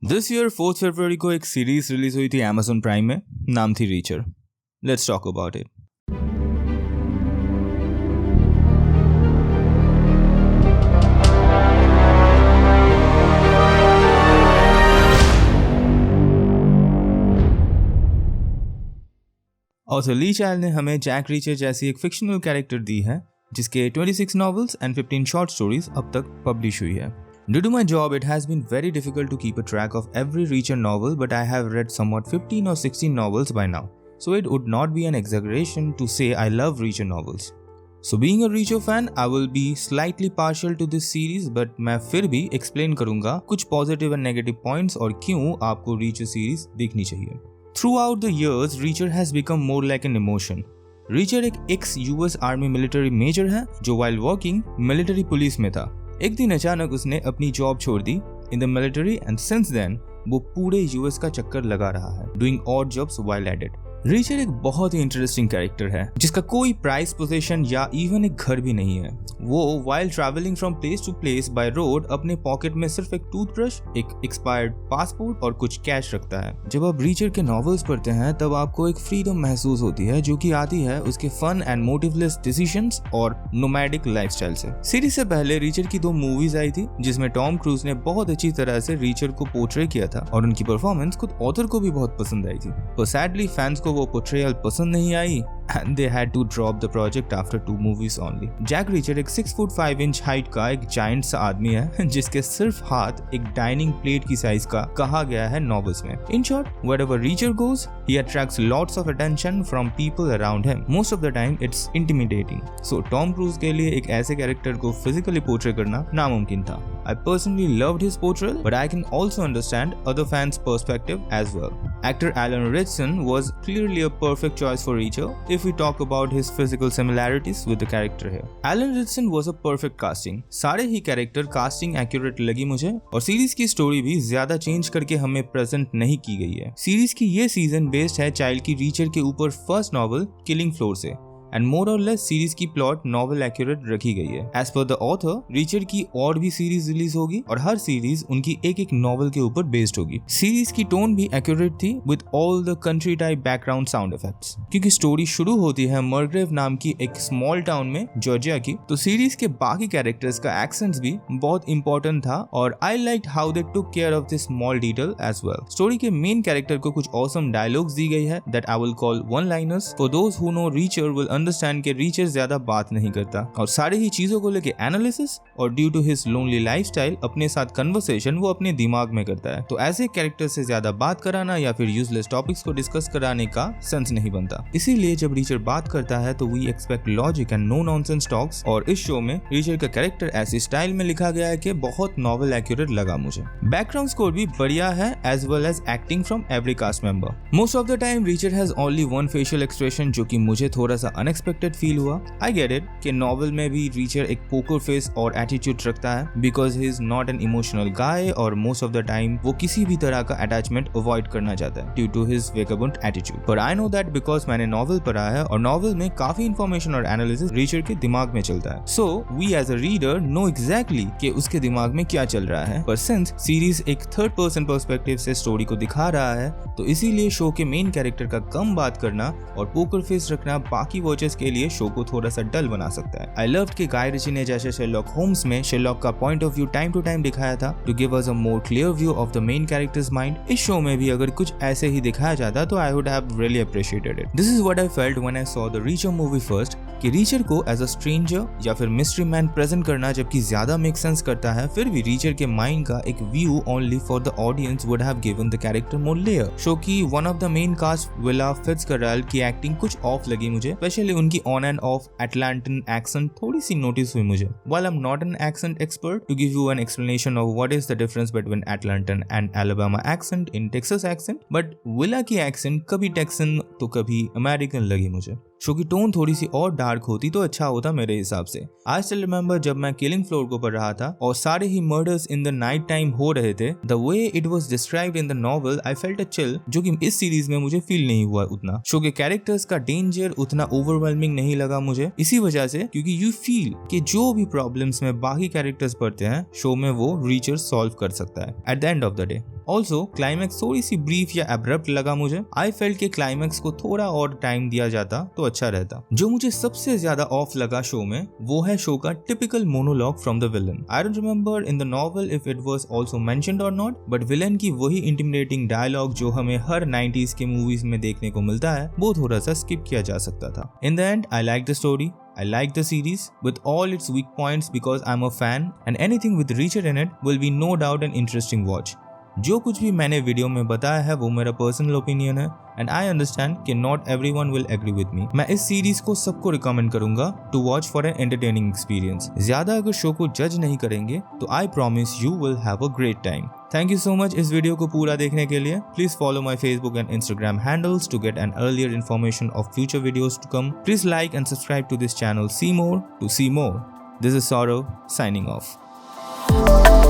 This year 4 फरवरी को एक series release हुई थी Amazon प्राइम में, नाम थी Reacher. Let's talk about it. Author Lee Child ने हमें जैक रीचर जैसी एक फिक्शनल कैरेक्टर दी है जिसके 26 नॉवेल्स एंड 15 शॉर्ट स्टोरीज अब तक पब्लिश हुई है। Due to my job, it has been very difficult to keep a track of every Reacher novel, but I have read somewhat 15 or 16 novels by now, so it would not be an exaggeration to say I love Reacher novels. So being a Reacher fan, I will be slightly partial to this series, but मैं फिर भी explain करूँगा कुछ positive and negative points और क्यों आपको Reacher series देखनी चाहिए। Throughout the years, Reacher has become more like an emotion. Reacher एक ex-US Army military major है जो while working military police में था। एक दिन अचानक उसने अपनी जॉब छोड़ दी in the military and since then वो पूरे यूएस का चक्कर लगा रहा है doing odd jobs while at it. Reacher एक बहुत ही इंटरेस्टिंग कैरेक्टर है जिसका कोई प्राइस पोजीशन या इवन एक घर भी नहीं है। वो while traveling from place to place by road अपने पॉकेट में सिर्फ एक टूथब्रश, एक एक्सपायर्ड पासपोर्ट और कुछ कैश रखता है। जब आप रीचर के नॉवेल्स पढ़ते हैं तब आपको एक फ्रीडम महसूस होती है जो कि आती है उसके फन एंड मोटिवलेस डिसीजंस और नोमैडिक लाइफस्टाइल से। सीरीज से पहले रीचर की 2 मूवीज आई थी जिसमें टॉम क्रूज ने बहुत अच्छी तरह से रीचर को पोर्ट्रे किया था और उनकी परफॉर्मेंस खुद ऑथर को भी बहुत पसंद आई थी। पर सैडली फैंस को वो पोर्ट्रेयल पसंद नहीं आई and they had to drop the project after 2 movies only. Jack Reacher एक 6 फुट 5 इंच हाइट का एक जायंट सा आदमी है जिसके सिर्फ हाथ एक डाइनिंग प्लेट की साइज का कहा गया है नॉवेल्स में। In short, wherever Reacher goes, he attracts lots of attention from people around him. Most of the time, it's intimidating. So Tom Cruise के लिए एक ऐसे कैरेक्टर को physically portray करना नामुमकिन था। I personally loved his portrayal, but I can also understand other fans' perspective as well. Actor Alan Ritchson was clearly a perfect choice for Reacher if we talk about his physical similarities with the character here. Alan Ritchson was a perfect casting. सारे ही character casting accurate लगी मुझे और series की story भी ज्यादा change करके हमें present नहीं की गई है। सीरीज की ये सीजन बेस्ड है चाइल्ड की रीचर के ऊपर फर्स्ट नॉवल किलिंग फ्लोर से एंड मोर और लेस सीरीज की प्लॉट नॉवल एक्यूरेट रखी गई है। As per the author, richer की और भी सीरीज रिलीज होगी और हर सीरीज उनकी एक एक नॉवल के ऊपर बेस्ड होगी। सीरीज की टोन भी एक्यूरेट थी with all the country type background sound effects. क्योंकि स्टोरी शुरू होती है मर्ग्रेव नाम की एक स्मॉल टाउन में जॉर्जिया की, तो सीरीज के बाकी कैरेक्टर्स का एक्सेंट्स भी बहुत इंपॉर्टेंट था और I like how they took care of this small detail as well. Story के मेन कैरेक्टर को कुछ ऑसम डायलॉग्स दी गई है that I will call one liners. For those who know Reacher will understand के Reacher ज्यादा बात नहीं करता और सारी ही चीजों को लेके एनालिसिस और due to his lonely lifestyle अपने साथ कन्वर्सेशन वो अपने दिमाग में करता है। तो ऐसे कैरेक्टर से ज्यादा बात कराना या फिर यूजलेस टॉपिक्स को डिस्कस कराने का सेंस नहीं बनता। इसीलिए जब रीचर बात करता है तो we expect logic and no nonsense talks और इस शो में रीचर का कैरेक्टर ऐसी स्टाइल में लिखा गया है कि बहुत नॉवल एक्यूरेट लगा मुझे। बैकग्राउंड स्कोर भी बढ़िया है as well as acting from every cast member. Most of the time Reacher has only one facial expression जो कि मुझे थोड़ा सा अनएक्सपेक्टेड फील हुआ। आई गेट इट कि नॉवल में भी रीचर एक पोकर फेस और एटीट्यूड रखता है because he is not an emotional guy और मोस्ट ऑफ द टाइम वो किसी भी तरह का अटैचमेंट अवॉइड करना चाहता है ड्यू टू हिज वेगाबंट एटीट्यूड। पर आई नो दैट बिकॉज मैंने नॉवल पढ़ा है और नॉवल में काफी इंफॉर्मेशन और एनालिसिस रीचर के दिमाग में चलता है। So we as a reader know exactly कि उसके दिमाग में क्या चल रहा है। पर सिंस सीरीज एक थर्ड पर्सन पर्सपेक्टिव से स्टोरी को दिखा रहा है तो इसीलिए शो के मेन कैरेक्टर का कम बात करना और पोकर फेस रखना बाकी वॉचर्स के लिए शो को थोड़ा सा डल बना सकता है। आई लव्ड कि गाय रिची ने जैसे शेरलॉक होम्स में शेरलॉक का point of view time to time दिखाया था to give us a more clear view of the main characters mind. इस शो में भी अगर कुछ ऐसे ही दिखाया जाता तो I would have really appreciated it. This is what I felt when I saw the Reacher movie first कि रीचर को एज अ स्ट्रेंजर या फिर मिस्ट्री मैन प्रेजेंट करना जबकि ज्यादा मेक सेंस करता है, फिर भी रीचर के माइंड का एक view only for the audience would have given the character more layer. Show की one of the main cast Willa Fitzgerald की एक्टिंग कुछ ऑफ लगी मुझे, स्पेशली उनकी on and off Atlantan accent थोड़ी सी नोटिस हुई मुझे। While I'm not an accent expert to give you an explanation of what is the difference between Atlantan and Alabama accent in Texas accent, but Willa की accent कभी Texan तो कभी American लगी मुझे। शो की tone थोड़ी सी और dark होती तो अच्छा होता मेरे हिसाब से। आई स्टिल रिमेंबर जब मैं किलिंग फ्लोर को पढ़ रहा था और सारे ही murders in the night time हो रहे थे, the way it was described in the novel I felt a chill, जो कि इस सीरीज में मुझे फील नहीं हुआ उतना। शो के कैरेक्टर्स का डेंजर उतना ओवरवेलमिंग नहीं लगा मुझे, इसी वजह से क्योंकि यू फील कि जो भी प्रॉब्लम्स में बाकी कैरेक्टर्स पड़ते हैं शो में वो रीचर सॉल्व कर सकता है at the end of the day. Also climax थोड़ी सी ब्रीफ या एब्रप्ट लगा मुझे। आई फेल्ट के क्लाइमैक्स को थोड़ा और टाइम दिया जाता तो अच्छा रहता। जो मुझे सबसे ज्यादा ऑफ लगा शो में वो है शो का typical monologue from the villain. I don't remember in the novel if it was also mentioned और नॉट, बट विलन की वही इंटिमिडेटिंग डायलॉग जो हमें हर 90s के मूवीज में देखने को मिलता है वो थोड़ा सा स्किप किया जा सकता था। In the and I like the story, I like the series with all its weak points because I'm a fan and anything with Reacher in it will be no doubt an interesting watch. जो कुछ भी मैंने video में बताया है वो मेरा personal opinion है एंड आई अंडरस्टैंड कि not everyone will agree with me. मैं इस सीरीज को सबको रिकमेंड करूंगा to watch for an entertaining experience. ज्यादा अगर शो को जज नहीं करेंगे तो I promise you will have a great time. Thank you so much इस वीडियो को पूरा देखने के लिए। Please follow my Facebook and Instagram handles to get an earlier information of future videos to come. Please like and subscribe to this channel see more to see more. This is Saurav signing of.